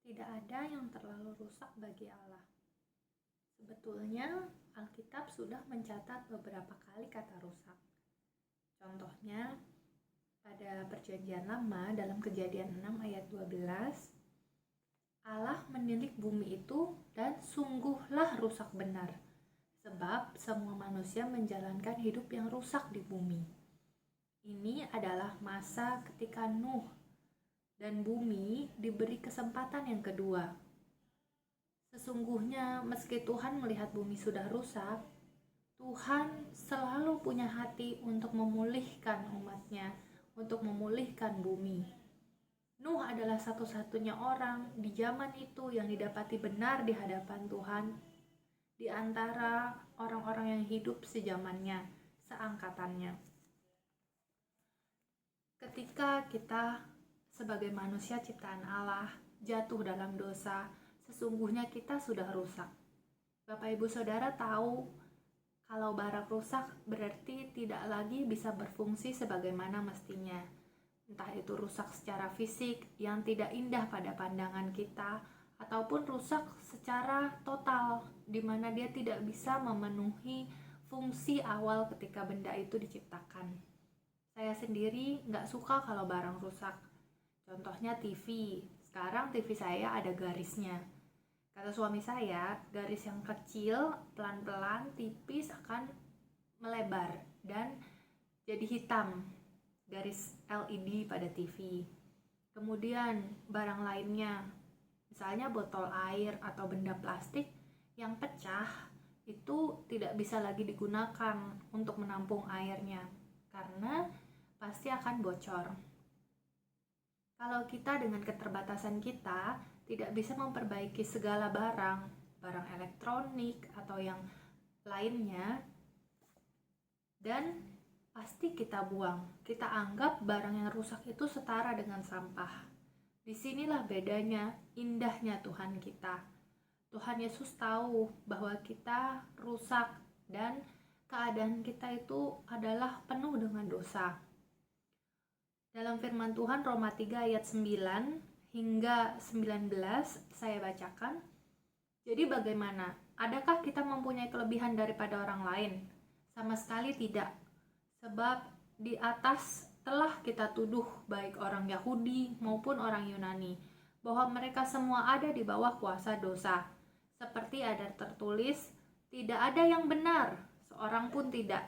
Tidak ada yang terlalu rusak bagi Allah. Sebetulnya, Alkitab sudah mencatat beberapa kali kata rusak. Contohnya, pada Perjanjian Lama dalam Kejadian 6 ayat 12, Allah menilik bumi itu dan sungguhlah rusak benar, sebab semua manusia menjalankan hidup yang rusak di bumi. Ini adalah masa ketika Nuh dan bumi diberi kesempatan yang kedua. Sesungguhnya meski Tuhan melihat bumi sudah rusak, Tuhan selalu punya hati untuk memulihkan umatnya, untuk memulihkan bumi. Nuh adalah satu-satunya orang di zaman itu yang didapati benar di hadapan Tuhan, di antara orang-orang yang hidup sezamannya, seangkatannya. Ketika kita sebagai manusia ciptaan Allah jatuh dalam dosa, sesungguhnya kita sudah rusak. Bapak Ibu Saudara tahu kalau barang rusak berarti tidak lagi bisa berfungsi sebagaimana mestinya. Entah itu rusak secara fisik yang tidak indah pada pandangan kita, ataupun rusak secara total di mana dia tidak bisa memenuhi fungsi awal ketika benda itu diciptakan. Saya sendiri nggak suka kalau barang rusak. Contohnya TV. Sekarang TV saya ada garisnya. Kata suami saya, garis yang kecil, pelan-pelan, tipis akan melebar dan jadi hitam. Garis LED pada TV. Kemudian barang lainnya, misalnya botol air atau benda plastik yang pecah, itu tidak bisa lagi digunakan untuk menampung airnya, karena pasti akan bocor. Kalau kita dengan keterbatasan kita tidak bisa memperbaiki segala barang elektronik atau yang lainnya, dan pasti kita buang. Kita anggap barang yang rusak itu setara dengan sampah. Disinilah bedanya, indahnya Tuhan kita. Tuhan Yesus tahu bahwa kita rusak dan keadaan kita itu adalah penuh dengan dosa. Dalam firman Tuhan Roma 3 ayat 9 hingga 19 saya bacakan. Jadi bagaimana? Adakah kita mempunyai kelebihan daripada orang lain? Sama sekali tidak. Sebab di atas telah kita tuduh baik orang Yahudi maupun orang Yunani bahwa mereka semua ada di bawah kuasa dosa. Seperti ada tertulis, tidak ada yang benar, seorang pun tidak.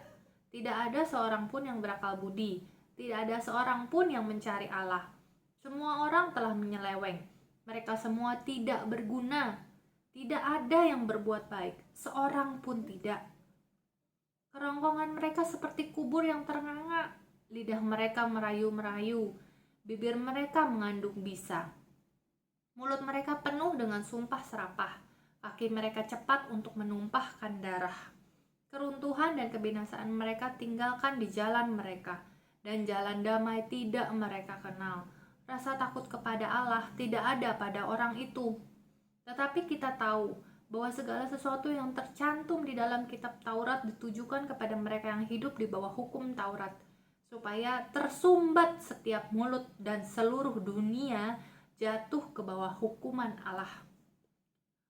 Tidak ada seorang pun yang berakal budi. Tidak ada seorang pun yang mencari Allah. Semua orang telah menyeleweng. Mereka semua tidak berguna. Tidak ada yang berbuat baik. Seorang pun tidak. Kerongkongan mereka seperti kubur yang ternganga. Lidah mereka merayu-merayu. Bibir mereka mengandung bisa. Mulut mereka penuh dengan sumpah serapah. Kaki mereka cepat untuk menumpahkan darah. Keruntuhan dan kebinasaan mereka tinggalkan di jalan mereka. Dan jalan damai tidak mereka kenal. Rasa takut kepada Allah tidak ada pada orang itu. Tetapi kita tahu bahwa segala sesuatu yang tercantum di dalam kitab Taurat ditujukan kepada mereka yang hidup di bawah hukum Taurat, supaya tersumbat setiap mulut dan seluruh dunia jatuh ke bawah hukuman Allah.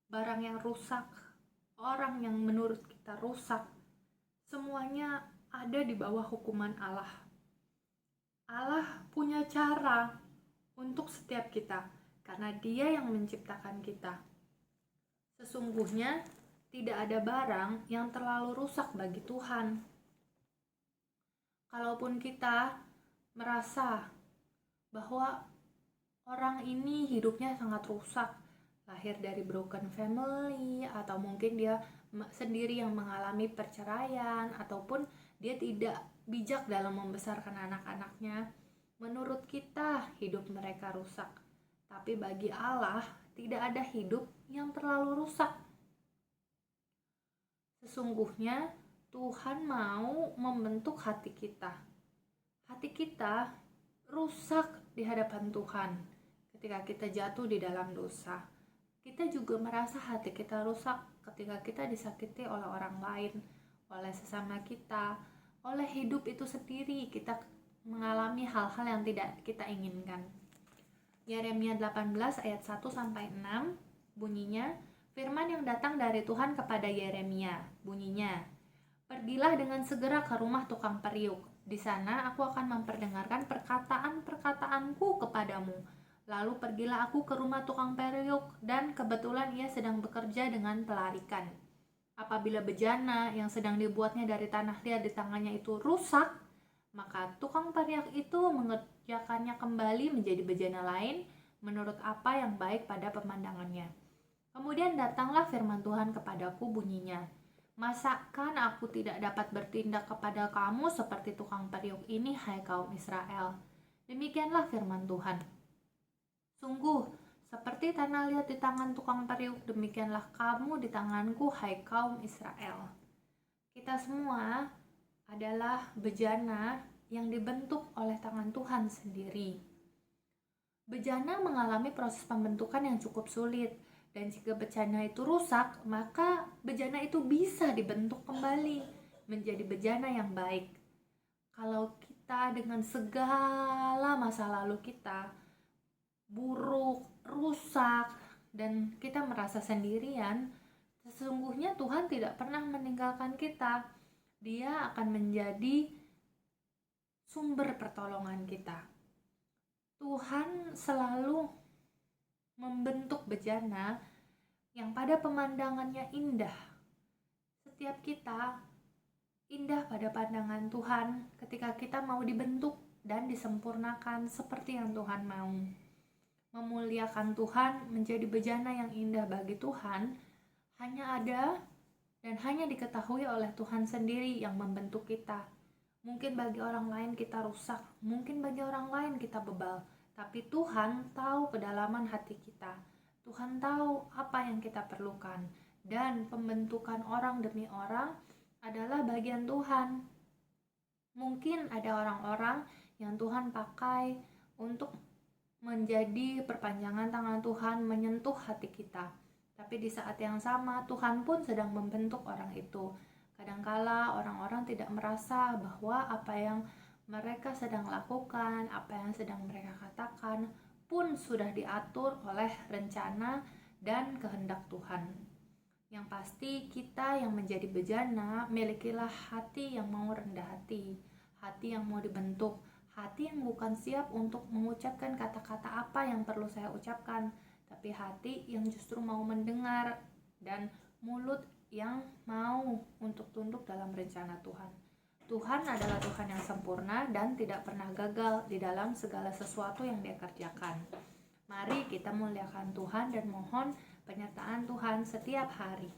Barang yang rusak, orang yang menurut kita rusak, semuanya ada di bawah hukuman Allah. Allah punya cara untuk setiap kita, karena Dia yang menciptakan kita. Sesungguhnya tidak ada barang yang terlalu rusak bagi Tuhan. Kalaupun kita merasa bahwa orang ini hidupnya sangat rusak, lahir dari broken family, atau mungkin dia sendiri yang mengalami perceraian, ataupun dia tidak bijak dalam membesarkan anak-anaknya, menurut kita hidup mereka rusak. Tapi bagi Allah tidak ada hidup yang terlalu rusak. Sesungguhnya Tuhan mau membentuk hati kita. Hati kita rusak di hadapan Tuhan ketika kita jatuh di dalam dosa. Kita juga merasa hati kita rusak ketika kita disakiti oleh orang lain, oleh sesama kita, oleh hidup itu sendiri. Kita mengalami hal-hal yang tidak kita inginkan. Yeremia 18 ayat 1-6 bunyinya, firman yang datang dari Tuhan kepada Yeremia, bunyinya, pergilah dengan segera ke rumah tukang periuk. Di sana aku akan memperdengarkan perkataan-perkataanku kepadamu. Lalu pergilah aku ke rumah tukang periuk, dan kebetulan ia sedang bekerja dengan pelarikan. Apabila bejana yang sedang dibuatnya dari tanah liat di tangannya itu rusak, maka tukang periuk itu mengerjakannya kembali menjadi bejana lain menurut apa yang baik pada pemandangannya. Kemudian datanglah firman Tuhan kepadaku, bunyinya, masakan aku tidak dapat bertindak kepada kamu seperti tukang periuk ini, hai kaum Israel? Demikianlah firman Tuhan. Sungguh, seperti tanah liat di tangan tukang periuk, demikianlah kamu di tanganku, hai kaum Israel. Kita semua adalah bejana yang dibentuk oleh tangan Tuhan sendiri. Bejana mengalami proses pembentukan yang cukup sulit, dan jika bejana itu rusak, maka bejana itu bisa dibentuk kembali menjadi bejana yang baik. Kalau kita dengan segala masa lalu kita buruk, rusak, dan kita merasa sendirian, sesungguhnya Tuhan tidak pernah meninggalkan kita. Dia akan menjadi sumber pertolongan kita. Tuhan selalu membentuk bejana yang pada pemandangannya indah. Setiap kita indah pada pandangan Tuhan ketika kita mau dibentuk dan disempurnakan seperti yang Tuhan mau. Memuliakan Tuhan, menjadi bejana yang indah bagi Tuhan, hanya ada dan hanya diketahui oleh Tuhan sendiri yang membentuk kita. Mungkin bagi orang lain kita rusak, mungkin bagi orang lain kita bebal, tapi Tuhan tahu kedalaman hati kita. Tuhan tahu apa yang kita perlukan, dan pembentukan orang demi orang adalah bagian Tuhan. Mungkin ada orang-orang yang Tuhan pakai untuk menjadi perpanjangan tangan Tuhan menyentuh hati kita. Tapi di saat yang sama Tuhan pun sedang membentuk orang itu. Kadangkala orang-orang tidak merasa bahwa apa yang mereka sedang lakukan, apa yang sedang mereka katakan pun sudah diatur oleh rencana dan kehendak Tuhan. Yang pasti kita yang menjadi bejana, milikilah hati yang mau rendah hati yang mau dibentuk, hati yang bukan siap untuk mengucapkan kata-kata apa yang perlu saya ucapkan, tapi hati yang justru mau mendengar, dan mulut yang mau untuk tunduk dalam rencana Tuhan. Tuhan adalah Tuhan yang sempurna dan tidak pernah gagal di dalam segala sesuatu yang Dia kerjakan. Mari kita muliakan Tuhan dan mohon penyertaan Tuhan setiap hari.